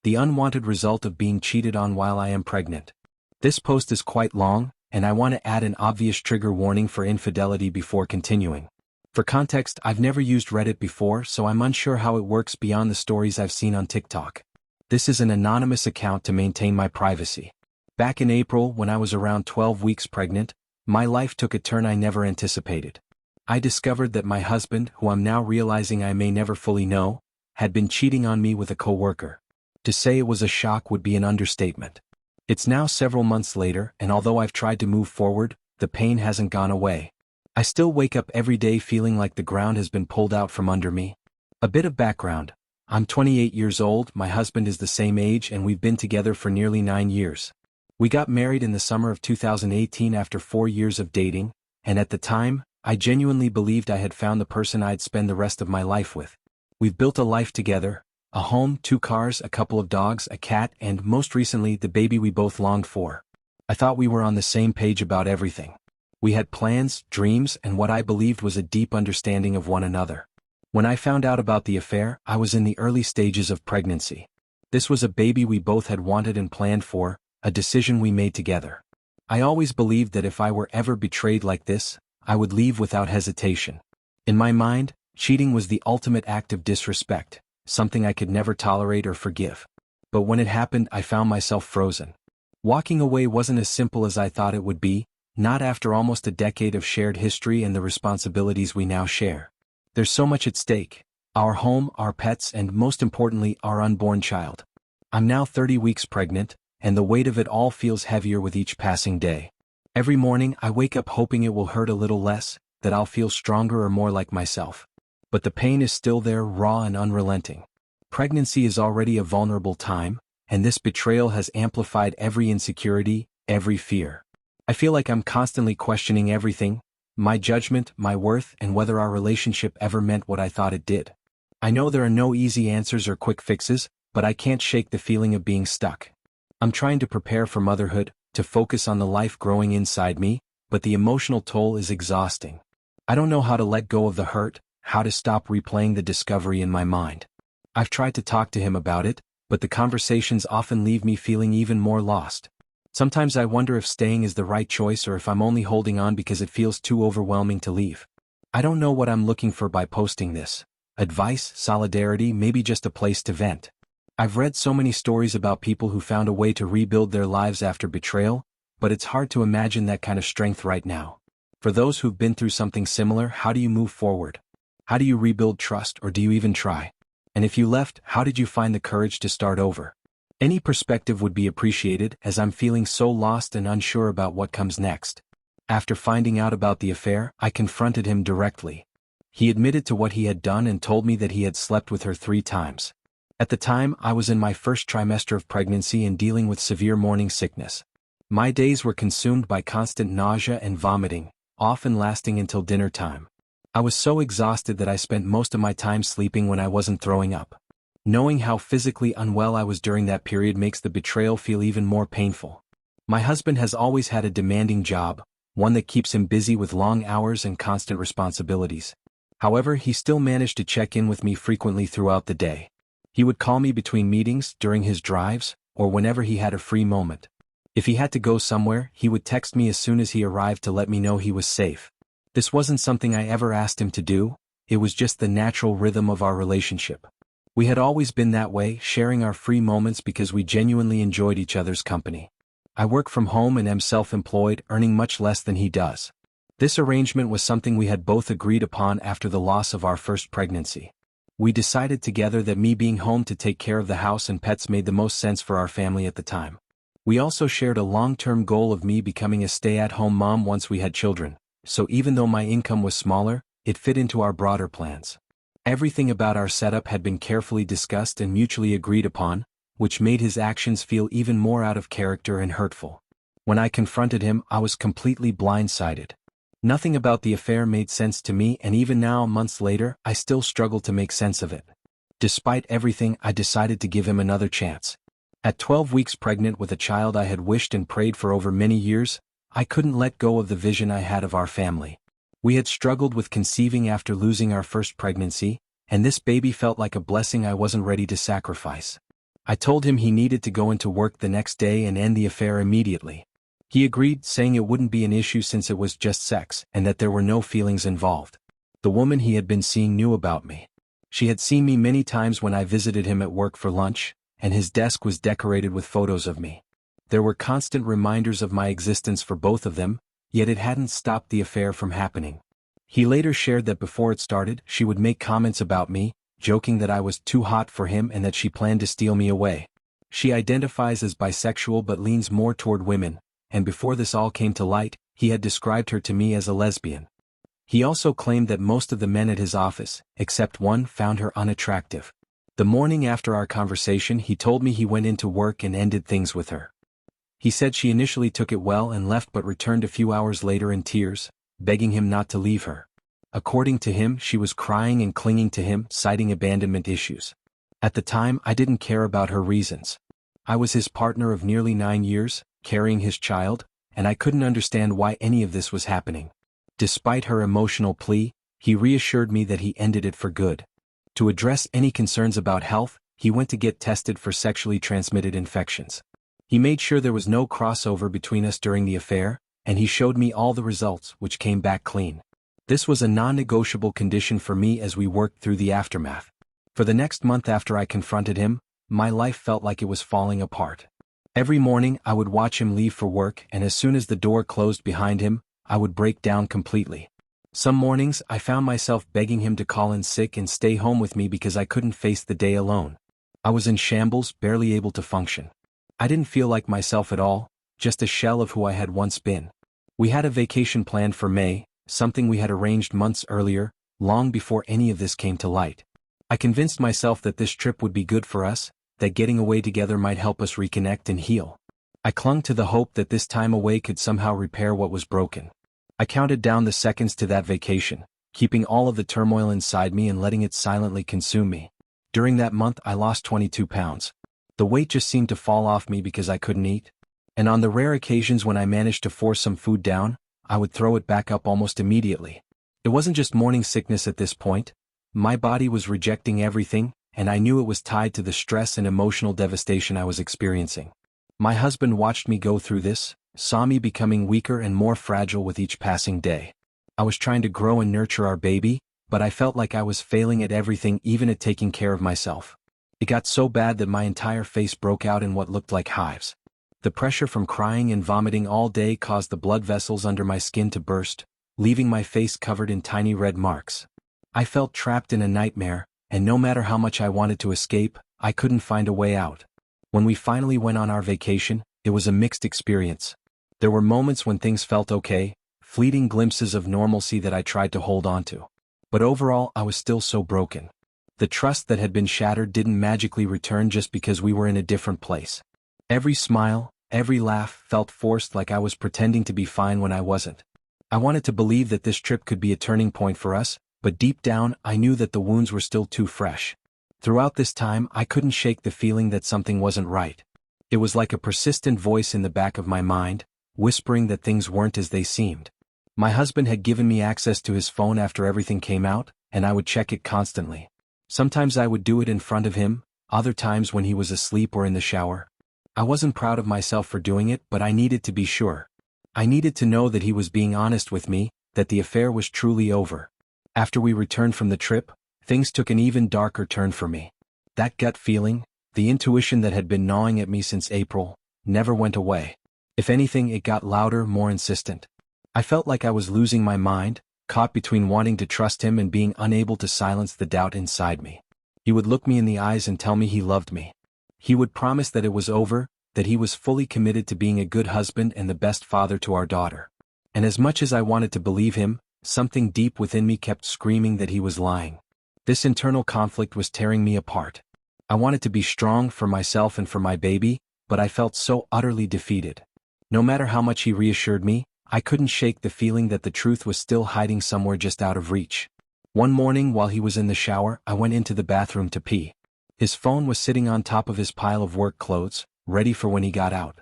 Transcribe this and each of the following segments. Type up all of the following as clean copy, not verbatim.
The unwanted result of being cheated on while I am pregnant. This post is quite long, and I want to add an obvious trigger warning for infidelity before continuing. For context, I've never used Reddit before, so I'm unsure how it works beyond the stories I've seen on TikTok. This is an anonymous account to maintain my privacy. Back in April, when I was around 12 weeks pregnant, my life took a turn I never anticipated. I discovered that my husband, who I'm now realizing I may never fully know, had been cheating on me with a coworker. To say it was a shock would be an understatement. It's now several months later, and although I've tried to move forward, the pain hasn't gone away. I still wake up every day feeling like the ground has been pulled out from under me. A bit of background. I'm 28 years old, my husband is the same age, and we've been together for nearly 9 years. We got married in the summer of 2018 after 4 years of dating, and at the time, I genuinely believed I had found the person I'd spend the rest of my life with. We've built a life together, a home, 2 cars, a couple of dogs, a cat, and most recently the baby we both longed for. I thought we were on the same page about everything. We had plans, dreams, and what I believed was a deep understanding of one another. When I found out about the affair, I was in the early stages of pregnancy. This was a baby we both had wanted and planned for, a decision we made together. I always believed that if I were ever betrayed like this, I would leave without hesitation. In my mind, cheating was the ultimate act of disrespect, something I could never tolerate or forgive. But when it happened, I found myself frozen. Walking away wasn't as simple as I thought it would be, not after almost a decade of shared history and the responsibilities we now share. There's so much at stake: our home, our pets, and most importantly, our unborn child. I'm now 30 weeks pregnant, and the weight of it all feels heavier with each passing day. Every morning I wake up hoping it will hurt a little less, that I'll feel stronger or more like myself. But the pain is still there, raw and unrelenting. Pregnancy is already a vulnerable time, and this betrayal has amplified every insecurity, every fear. I feel like I'm constantly questioning everything: my judgment, my worth, and whether our relationship ever meant what I thought it did. I know there are no easy answers or quick fixes, but I can't shake the feeling of being stuck. I'm trying to prepare for motherhood, to focus on the life growing inside me, but the emotional toll is exhausting. I don't know how to let go of the hurt, how to stop replaying the discovery in my mind. I've tried to talk to him about it, but the conversations often leave me feeling even more lost. Sometimes I wonder if staying is the right choice or if I'm only holding on because it feels too overwhelming to leave. I don't know what I'm looking for by posting this. Advice, solidarity, maybe just a place to vent. I've read so many stories about people who found a way to rebuild their lives after betrayal, but it's hard to imagine that kind of strength right now. For those who've been through something similar, how do you move forward? How do you rebuild trust, or do you even try? And if you left, how did you find the courage to start over? Any perspective would be appreciated, as I'm feeling so lost and unsure about what comes next. After finding out about the affair, I confronted him directly. He admitted to what he had done and told me that he had slept with her 3 times. At the time, I was in my first trimester of pregnancy and dealing with severe morning sickness. My days were consumed by constant nausea and vomiting, often lasting until dinner time. I was so exhausted that I spent most of my time sleeping when I wasn't throwing up. Knowing how physically unwell I was during that period makes the betrayal feel even more painful. My husband has always had a demanding job, one that keeps him busy with long hours and constant responsibilities. However, he still managed to check in with me frequently throughout the day. He would call me between meetings, during his drives, or whenever he had a free moment. If he had to go somewhere, he would text me as soon as he arrived to let me know he was safe. This wasn't something I ever asked him to do, it was just the natural rhythm of our relationship. We had always been that way, sharing our free moments because we genuinely enjoyed each other's company. I work from home and am self-employed, earning much less than he does. This arrangement was something we had both agreed upon after the loss of our first pregnancy. We decided together that me being home to take care of the house and pets made the most sense for our family at the time. We also shared a long-term goal of me becoming a stay-at-home mom once we had children, so even though my income was smaller, it fit into our broader plans. Everything about our setup had been carefully discussed and mutually agreed upon, which made his actions feel even more out of character and hurtful. When I confronted him, I was completely blindsided. Nothing about the affair made sense to me, and even now, months later, I still struggle to make sense of it. Despite everything, I decided to give him another chance. At 12 weeks pregnant with a child I had wished and prayed for over many years, I couldn't let go of the vision I had of our family. We had struggled with conceiving after losing our first pregnancy, and this baby felt like a blessing I wasn't ready to sacrifice. I told him he needed to go into work the next day and end the affair immediately. He agreed, saying it wouldn't be an issue since it was just sex and that there were no feelings involved. The woman he had been seeing knew about me. She had seen me many times when I visited him at work for lunch, and his desk was decorated with photos of me. There were constant reminders of my existence for both of them, yet it hadn't stopped the affair from happening. He later shared that before it started, she would make comments about me, joking that I was too hot for him and that she planned to steal me away. She identifies as bisexual but leans more toward women, and before this all came to light, he had described her to me as a lesbian. He also claimed that most of the men at his office, except one, found her unattractive. The morning after our conversation, he told me he went into work and ended things with her. He said she initially took it well and left but returned a few hours later in tears, begging him not to leave her. According to him, she was crying and clinging to him, citing abandonment issues. At the time, I didn't care about her reasons. I was his partner of nearly 9 years, carrying his child, and I couldn't understand why any of this was happening. Despite her emotional plea, he reassured me that he ended it for good. To address any concerns about health, he went to get tested for sexually transmitted infections. He made sure there was no crossover between us during the affair, and he showed me all the results, which came back clean. This was a non-negotiable condition for me as we worked through the aftermath. For the next month after I confronted him, my life felt like it was falling apart. Every morning I would watch him leave for work, and as soon as the door closed behind him, I would break down completely. Some mornings I found myself begging him to call in sick and stay home with me because I couldn't face the day alone. I was in shambles, barely able to function. I didn't feel like myself at all, just a shell of who I had once been. We had a vacation planned for May, something we had arranged months earlier, long before any of this came to light. I convinced myself that this trip would be good for us, that getting away together might help us reconnect and heal. I clung to the hope that this time away could somehow repair what was broken. I counted down the seconds to that vacation, keeping all of the turmoil inside me and letting it silently consume me. During that month I lost 22 pounds. The weight just seemed to fall off me because I couldn't eat. And on the rare occasions when I managed to force some food down, I would throw it back up almost immediately. It wasn't just morning sickness at this point. My body was rejecting everything, and I knew it was tied to the stress and emotional devastation I was experiencing. My husband watched me go through this, saw me becoming weaker and more fragile with each passing day. I was trying to grow and nurture our baby, but I felt like I was failing at everything, even at taking care of myself. It got so bad that my entire face broke out in what looked like hives. The pressure from crying and vomiting all day caused the blood vessels under my skin to burst, leaving my face covered in tiny red marks. I felt trapped in a nightmare, and no matter how much I wanted to escape, I couldn't find a way out. When we finally went on our vacation, it was a mixed experience. There were moments when things felt okay, fleeting glimpses of normalcy that I tried to hold on to. But overall, I was still so broken. The trust that had been shattered didn't magically return just because we were in a different place. Every smile, every laugh felt forced, like I was pretending to be fine when I wasn't. I wanted to believe that this trip could be a turning point for us, but deep down I knew that the wounds were still too fresh. Throughout this time I couldn't shake the feeling that something wasn't right. It was like a persistent voice in the back of my mind, whispering that things weren't as they seemed. My husband had given me access to his phone after everything came out, and I would check it constantly. Sometimes I would do it in front of him, other times when he was asleep or in the shower. I wasn't proud of myself for doing it, but I needed to be sure. I needed to know that he was being honest with me, that the affair was truly over. After we returned from the trip, things took an even darker turn for me. That gut feeling, the intuition that had been gnawing at me since April, never went away. If anything, it got louder, more insistent. I felt like I was losing my mind, caught between wanting to trust him and being unable to silence the doubt inside me. He would look me in the eyes and tell me he loved me. He would promise that it was over, that he was fully committed to being a good husband and the best father to our daughter. And as much as I wanted to believe him, something deep within me kept screaming that he was lying. This internal conflict was tearing me apart. I wanted to be strong for myself and for my baby, but I felt so utterly defeated. No matter how much he reassured me, I couldn't shake the feeling that the truth was still hiding somewhere just out of reach. One morning while he was in the shower, I went into the bathroom to pee. His phone was sitting on top of his pile of work clothes, ready for when he got out.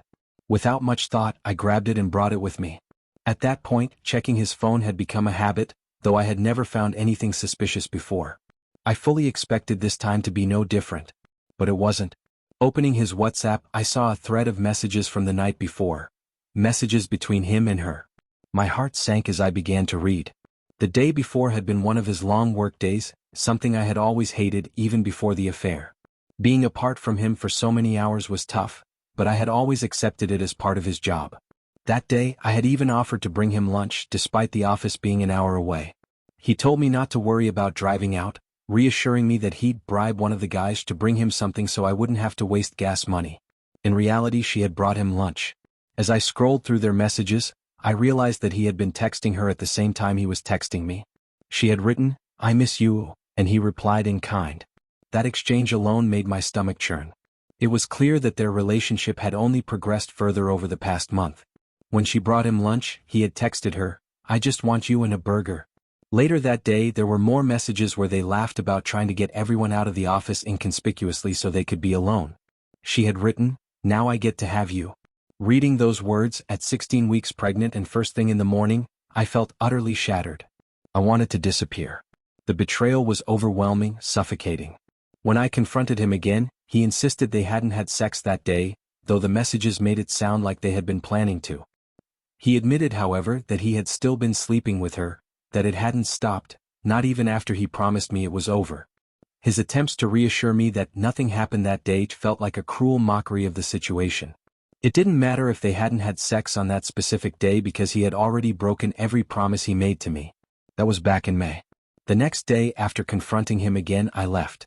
Without much thought, I grabbed it and brought it with me. At that point, checking his phone had become a habit, though I had never found anything suspicious before. I fully expected this time to be no different. But it wasn't. Opening his WhatsApp, I saw a thread of messages from the night before. Messages between him and her. My heart sank as I began to read. The day before had been one of his long work days, something I had always hated even before the affair. Being apart from him for so many hours was tough, but I had always accepted it as part of his job. That day, I had even offered to bring him lunch despite the office being an hour away. He told me not to worry about driving out, reassuring me that he'd bribe one of the guys to bring him something so I wouldn't have to waste gas money. In reality, she had brought him lunch. As I scrolled through their messages, I realized that he had been texting her at the same time he was texting me. She had written, "I miss you," and he replied in kind. That exchange alone made my stomach churn. It was clear that their relationship had only progressed further over the past month. When she brought him lunch, he had texted her, "I just want you and a burger." Later that day, there were more messages where they laughed about trying to get everyone out of the office inconspicuously so they could be alone. She had written, "Now I get to have you." Reading those words, at 16 weeks pregnant and first thing in the morning, I felt utterly shattered. I wanted to disappear. The betrayal was overwhelming, suffocating. When I confronted him again, he insisted they hadn't had sex that day, though the messages made it sound like they had been planning to. He admitted, however, that he had still been sleeping with her, that it hadn't stopped, not even after he promised me it was over. His attempts to reassure me that nothing happened that day felt like a cruel mockery of the situation. It didn't matter if they hadn't had sex on that specific day because he had already broken every promise he made to me. That was back in May. The next day, after confronting him again, I left.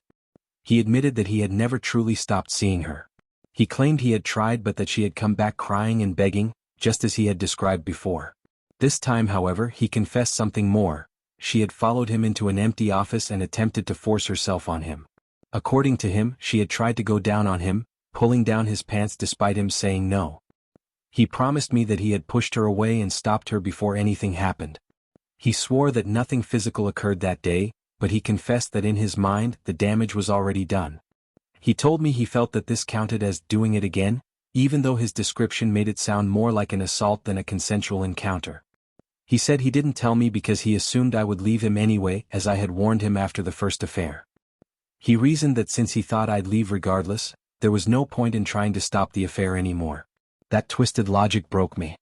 He admitted that he had never truly stopped seeing her. He claimed he had tried but that she had come back crying and begging, just as he had described before. This time, however, he confessed something more. She had followed him into an empty office and attempted to force herself on him. According to him, she had tried to go down on him, pulling down his pants despite him saying no. He promised me that he had pushed her away and stopped her before anything happened. He swore that nothing physical occurred that day, but he confessed that in his mind, the damage was already done. He told me he felt that this counted as doing it again, even though his description made it sound more like an assault than a consensual encounter. He said he didn't tell me because he assumed I would leave him anyway, as I had warned him after the first affair. He reasoned that since he thought I'd leave regardless, there was no point in trying to stop the affair anymore. That twisted logic broke me.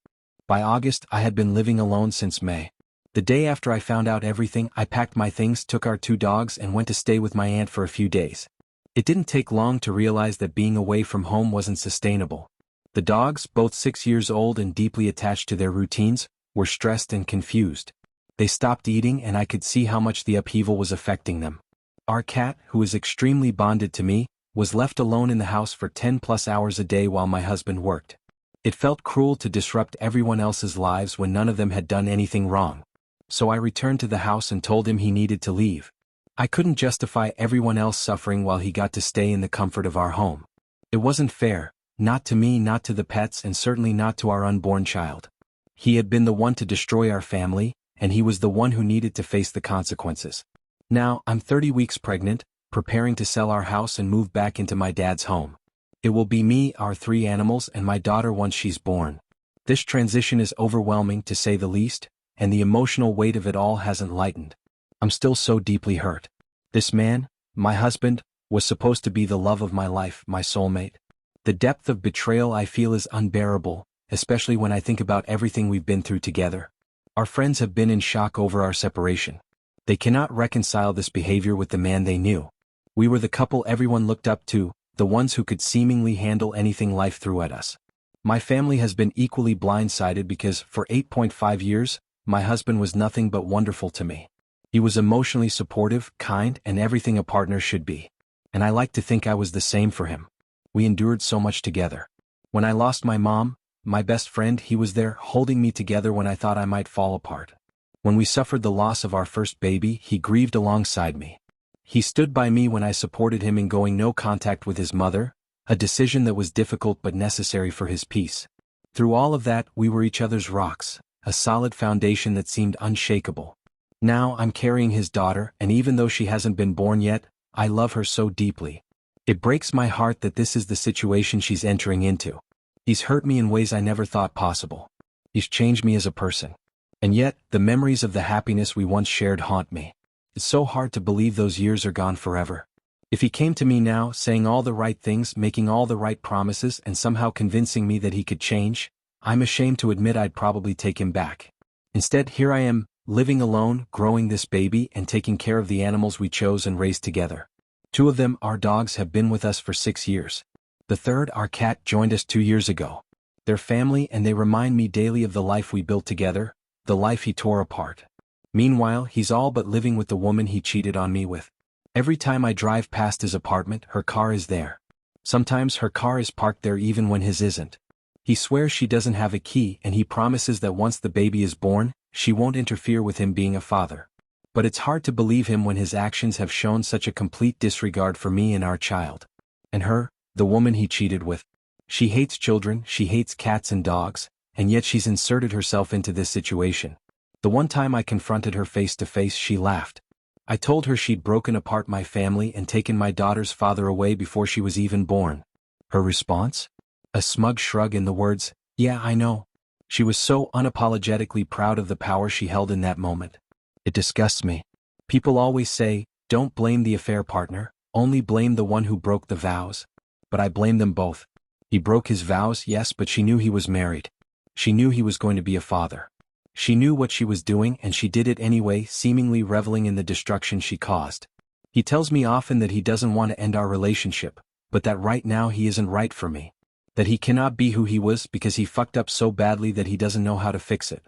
By August, I had been living alone since May. The day after I found out everything, I packed my things, took our 2 dogs, and went to stay with my aunt for a few days. It didn't take long to realize that being away from home wasn't sustainable. The dogs, both 6 years old and deeply attached to their routines, were stressed and confused. They stopped eating and I could see how much the upheaval was affecting them. Our cat, who is extremely bonded to me, was left alone in the house for 10+ hours a day while my husband worked. It felt cruel to disrupt everyone else's lives when none of them had done anything wrong. So I returned to the house and told him he needed to leave. I couldn't justify everyone else suffering while he got to stay in the comfort of our home. It wasn't fair, not to me, not to the pets, and certainly not to our unborn child. He had been the one to destroy our family, and he was the one who needed to face the consequences. Now, I'm 30 weeks pregnant, preparing to sell our house and move back into my dad's home. It will be me, our 3 animals, and my daughter once she's born. This transition is overwhelming, to say the least, and the emotional weight of it all hasn't lightened. I'm still so deeply hurt. This man, my husband, was supposed to be the love of my life, my soulmate. The depth of betrayal I feel is unbearable, especially when I think about everything we've been through together. Our friends have been in shock over our separation. They cannot reconcile this behavior with the man they knew. We were the couple everyone looked up to, the ones who could seemingly handle anything life threw at us. My family has been equally blindsided because, for 8.5 years, my husband was nothing but wonderful to me. He was emotionally supportive, kind, and everything a partner should be. And I like to think I was the same for him. We endured so much together. When I lost my mom, my best friend, he was there, holding me together when I thought I might fall apart. When we suffered the loss of our first baby, he grieved alongside me. He stood by me when I supported him in going no contact with his mother, a decision that was difficult but necessary for his peace. Through all of that, we were each other's rocks, a solid foundation that seemed unshakable. Now I'm carrying his daughter, and even though she hasn't been born yet, I love her so deeply. It breaks my heart that this is the situation she's entering into. He's hurt me in ways I never thought possible. He's changed me as a person. And yet, the memories of the happiness we once shared haunt me. It's so hard to believe those years are gone forever. If he came to me now, saying all the right things, making all the right promises, and somehow convincing me that he could change, I'm ashamed to admit I'd probably take him back. Instead, here I am, living alone, growing this baby, and taking care of the animals we chose and raised together. 2 of them, our dogs, have been with us for 6 years. The third, our cat, joined us 2 years ago. They're family, and they remind me daily of the life we built together, the life he tore apart. Meanwhile, he's all but living with the woman he cheated on me with. Every time I drive past his apartment, her car is there. Sometimes her car is parked there even when his isn't. He swears she doesn't have a key, and he promises that once the baby is born, she won't interfere with him being a father. But it's hard to believe him when his actions have shown such a complete disregard for me and our child. And her, the woman he cheated with. She hates children, she hates cats and dogs, and yet she's inserted herself into this situation. The one time I confronted her face to face, she laughed. I told her she'd broken apart my family and taken my daughter's father away before she was even born. Her response? A smug shrug and the words, "Yeah, I know." She was so unapologetically proud of the power she held in that moment. It disgusts me. People always say, don't blame the affair partner, only blame the one who broke the vows. But I blame them both. He broke his vows, yes, but she knew he was married. She knew he was going to be a father. She knew what she was doing, and she did it anyway, seemingly reveling in the destruction she caused. He tells me often that he doesn't want to end our relationship, but that right now he isn't right for me. That he cannot be who he was because he fucked up so badly that he doesn't know how to fix it.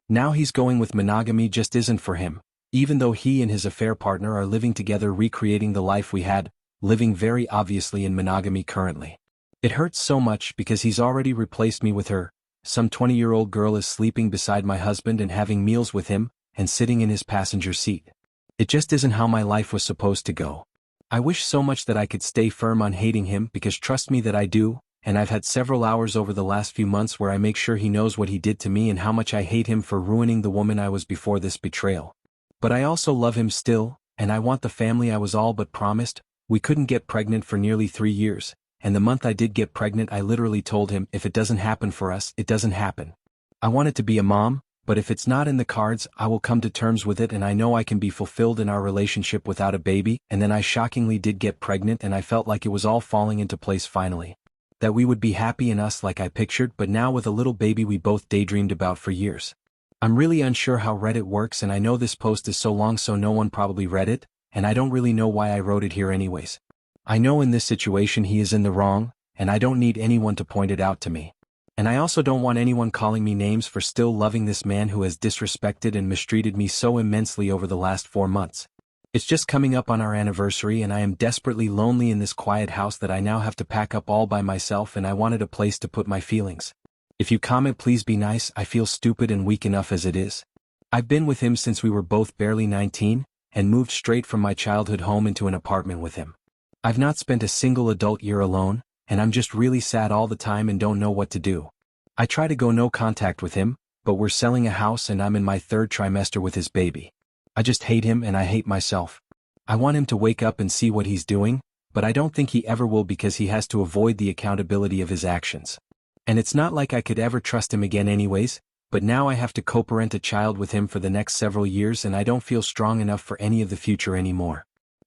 Now he's going with monogamy just isn't for him, even though he and his affair partner are living together, recreating the life we had, living very obviously in monogamy currently. It hurts so much because he's already replaced me with her. Some 20-year-old girl is sleeping beside my husband and having meals with him, and sitting in his passenger seat. It just isn't how my life was supposed to go. I wish so much that I could stay firm on hating him, because trust me that I do, and I've had several hours over the last few months where I make sure he knows what he did to me and how much I hate him for ruining the woman I was before this betrayal. But I also love him still, and I want the family I was all but promised. We couldn't get pregnant for nearly 3 years. And the month I did get pregnant, I literally told him, if it doesn't happen for us, it doesn't happen. I wanted to be a mom, but if it's not in the cards, I will come to terms with it, and I know I can be fulfilled in our relationship without a baby. And then I shockingly did get pregnant, and I felt like it was all falling into place finally. That we would be happy in us like I pictured, but now with a little baby we both daydreamed about for years. I'm really unsure how Reddit works, and I know this post is so long so no one probably read it, and I don't really know why I wrote it here anyways. I know in this situation he is in the wrong, and I don't need anyone to point it out to me. And I also don't want anyone calling me names for still loving this man who has disrespected and mistreated me so immensely over the last 4 months. It's just coming up on our anniversary, and I am desperately lonely in this quiet house that I now have to pack up all by myself, and I wanted a place to put my feelings. If you comment, please be nice. I feel stupid and weak enough as it is. I've been with him since we were both barely 19, and moved straight from my childhood home into an apartment with him. I've not spent a single adult year alone, and I'm just really sad all the time and don't know what to do. I try to go no contact with him, but we're selling a house and I'm in my 3rd trimester with his baby. I just hate him and I hate myself. I want him to wake up and see what he's doing, but I don't think he ever will because he has to avoid the accountability of his actions. And it's not like I could ever trust him again anyways, but now I have to co-parent a child with him for the next several years, and I don't feel strong enough for any of the future anymore.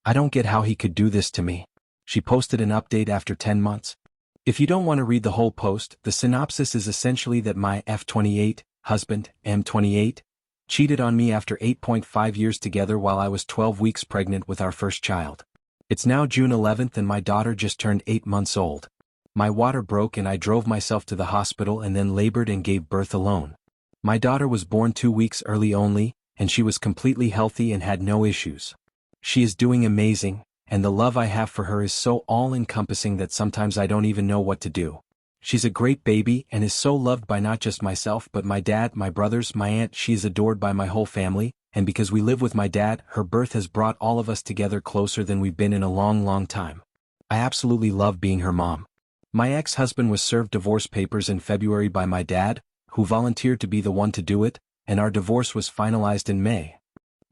I don't get how he could do this to me. She posted an update after 10 months. If you don't want to read the whole post, the synopsis is essentially that my F28 husband, M28, cheated on me after 8.5 years together while I was 12 weeks pregnant with our first child. It's now June 11th and my daughter just turned 8 months old. My water broke and I drove myself to the hospital and then labored and gave birth alone. My daughter was born 2 weeks early only, and she was completely healthy and had no issues. She is doing amazing, and the love I have for her is so all-encompassing that sometimes I don't even know what to do. She's a great baby and is so loved by not just myself but my dad, my brothers, my aunt. She is adored by my whole family, and because we live with my dad, her birth has brought all of us together closer than we've been in a long, long time. I absolutely love being her mom. My ex-husband was served divorce papers in February by my dad, who volunteered to be the one to do it, and our divorce was finalized in May.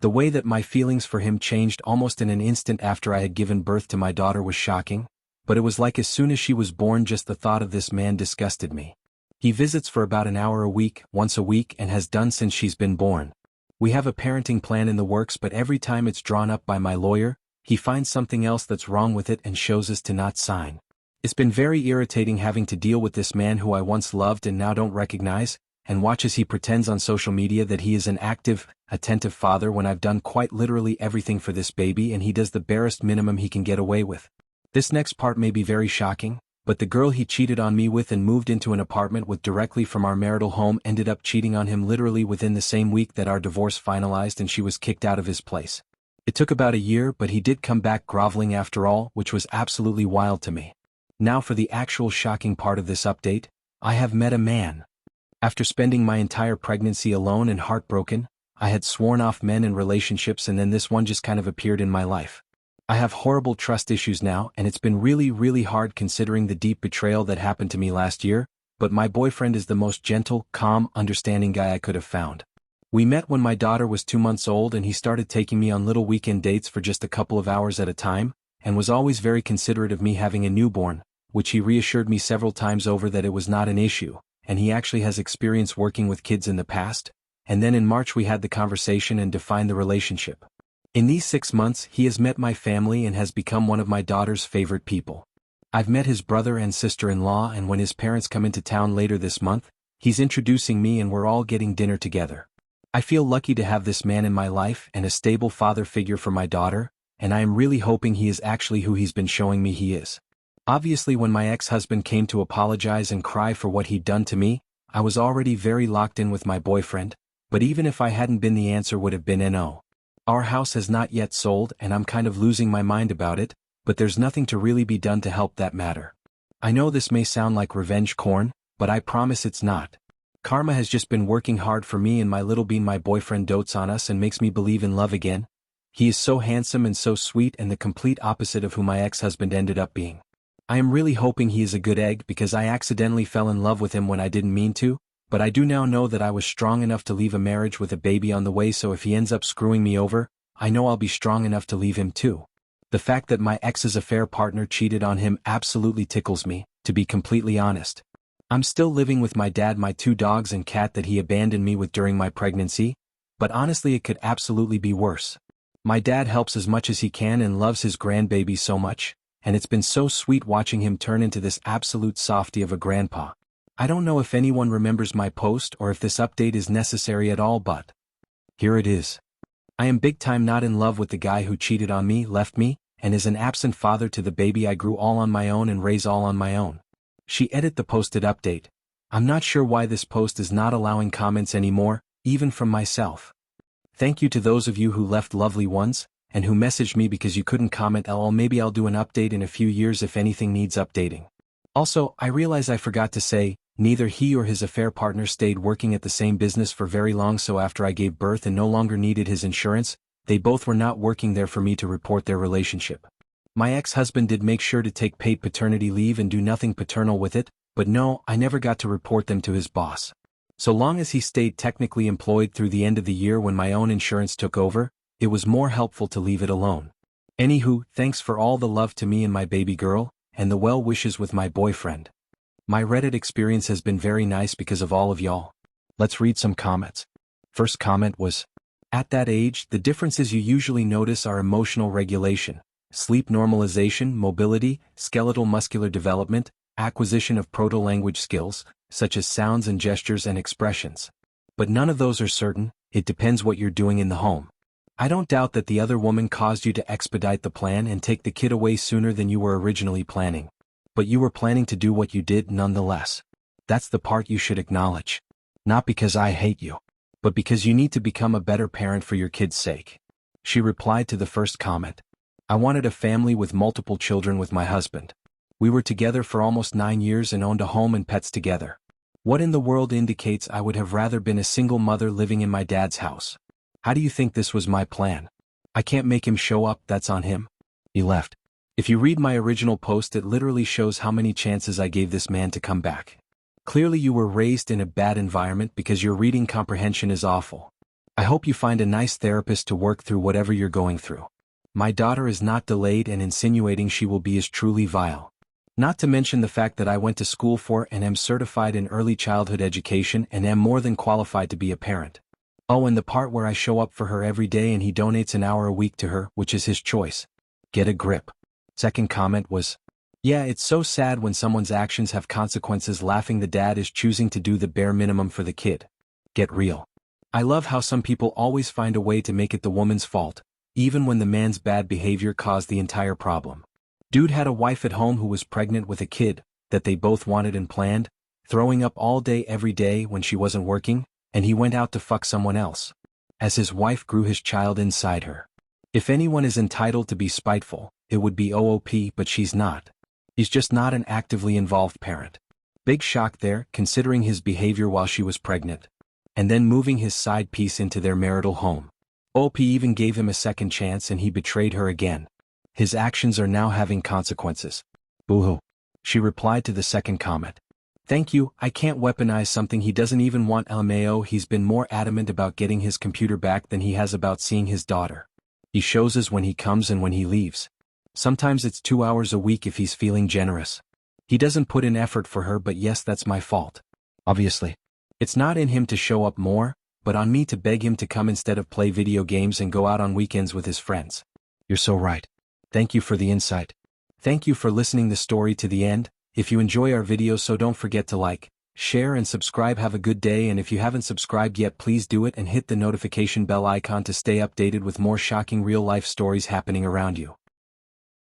The way that my feelings for him changed almost in an instant after I had given birth to my daughter was shocking, but it was like as soon as she was born just the thought of this man disgusted me. He visits for about an hour a week, once a week, and has done since she's been born. We have a parenting plan in the works, but every time it's drawn up by my lawyer, he finds something else that's wrong with it and shows us to not sign. It's been very irritating having to deal with this man who I once loved and now don't recognize, and watch as he pretends on social media that he is an active, attentive father when I've done quite literally everything for this baby and he does the barest minimum he can get away with. This next part may be very shocking, but the girl he cheated on me with and moved into an apartment with directly from our marital home ended up cheating on him literally within the same week that our divorce finalized and she was kicked out of his place. It took about a year, but he did come back groveling after all, which was absolutely wild to me. Now for the actual shocking part of this update, I have met a man. After spending my entire pregnancy alone and heartbroken, I had sworn off men and relationships and then this one just kind of appeared in my life. I have horrible trust issues now and it's been really hard considering the deep betrayal that happened to me last year, but my boyfriend is the most gentle, calm, understanding guy I could have found. We met when my daughter was 2 months old and he started taking me on little weekend dates for just a couple of hours at a time, and was always very considerate of me having a newborn, which he reassured me several times over that it was not an issue, and he actually has experience working with kids in the past, and then in March we had the conversation and defined the relationship. In these 6 months he has met my family and has become one of my daughter's favorite people. I've met his brother and sister-in-law, and when his parents come into town later this month, he's introducing me and we're all getting dinner together. I feel lucky to have this man in my life and a stable father figure for my daughter, and I am really hoping he is actually who he's been showing me he is. Obviously when my ex-husband came to apologize and cry for what he'd done to me, I was already very locked in with my boyfriend, but even if I hadn't been, the answer would have been no. Our house has not yet sold and I'm kind of losing my mind about it, but there's nothing to really be done to help that matter. I know this may sound like revenge corn, but I promise it's not. Karma has just been working hard for me and my little bean. My boyfriend dotes on us and makes me believe in love again. He is so handsome and so sweet and the complete opposite of who my ex-husband ended up being. I am really hoping he is a good egg because I accidentally fell in love with him when I didn't mean to, but I do now know that I was strong enough to leave a marriage with a baby on the way, so if he ends up screwing me over, I know I'll be strong enough to leave him too. The fact that my ex's affair partner cheated on him absolutely tickles me, to be completely honest. I'm still living with my dad, my 2 dogs and cat that he abandoned me with during my pregnancy, but honestly it could absolutely be worse. My dad helps as much as he can and loves his grandbaby so much, and it's been so sweet watching him turn into this absolute softie of a grandpa. I don't know if anyone remembers my post or if this update is necessary at all, but here it is. I am big time not in love with the guy who cheated on me, left me, and is an absent father to the baby I grew all on my own and raise all on my own. She edited the posted update. I'm not sure why this post is not allowing comments anymore, even from myself. Thank you to those of you who left lovely ones, and who messaged me because you couldn't comment. LOL, maybe I'll do an update in a few years if anything needs updating. Also, I realize I forgot to say, neither he or his affair partner stayed working at the same business for very long, so after I gave birth and no longer needed his insurance, they both were not working there for me to report their relationship. My ex-husband did make sure to take paid paternity leave and do nothing paternal with it, but no, I never got to report them to his boss. So long as he stayed technically employed through the end of the year when my own insurance took over, it was more helpful to leave it alone. Anywho, thanks for all the love to me and my baby girl, and the well wishes with my boyfriend. My Reddit experience has been very nice because of all of y'all. Let's read some comments. First comment was, at that age, the differences you usually notice are emotional regulation, sleep normalization, mobility, skeletal muscular development, acquisition of proto-language skills, such as sounds and gestures and expressions. But none of those are certain, it depends what you're doing in the home. I don't doubt that the other woman caused you to expedite the plan and take the kid away sooner than you were originally planning. But you were planning to do what you did nonetheless. That's the part you should acknowledge. Not because I hate you, but because you need to become a better parent for your kid's sake. She replied to the first comment. I wanted a family with multiple children with my husband. We were together for almost 9 years and owned a home and pets together. What in the world indicates I would have rather been a single mother living in my dad's house? How do you think this was my plan? I can't make him show up, that's on him. He left. If you read my original post, it literally shows how many chances I gave this man to come back. Clearly you were raised in a bad environment because your reading comprehension is awful. I hope you find a nice therapist to work through whatever you're going through. My daughter is not delayed, and insinuating she will be is truly vile. Not to mention the fact that I went to school for and am certified in early childhood education and am more than qualified to be a parent. Oh, and the part where I show up for her every day and he donates an hour a week to her, which is his choice. Get a grip. Second comment was, yeah, it's so sad when someone's actions have consequences. Laughing, the dad is choosing to do the bare minimum for the kid. Get real. I love how some people always find a way to make it the woman's fault, even when the man's bad behavior caused the entire problem. Dude had a wife at home who was pregnant with a kid that they both wanted and planned, throwing up all day every day when she wasn't working, and he went out to fuck someone else. As his wife grew his child inside her. If anyone is entitled to be spiteful, it would be OOP, but she's not. He's just not an actively involved parent. Big shock there, considering his behavior while she was pregnant. And then moving his side piece into their marital home. OP even gave him a second chance and he betrayed her again. His actions are now having consequences. Boo-hoo. She replied to the second comment. Thank you, I can't weaponize something he doesn't even want. LMAO, he's been more adamant about getting his computer back than he has about seeing his daughter. He shows us when he comes and when he leaves. Sometimes it's 2 hours a week if he's feeling generous. He doesn't put in effort for her, but yes, that's my fault. Obviously. It's not in him to show up more, but on me to beg him to come instead of play video games and go out on weekends with his friends. You're so right. Thank you for the insight. Thank you for listening the story to the end. If you enjoy our videos, so don't forget to like, share and subscribe. Have a good day, and if you haven't subscribed yet, please do it and hit the notification bell icon to stay updated with more shocking real-life stories happening around you.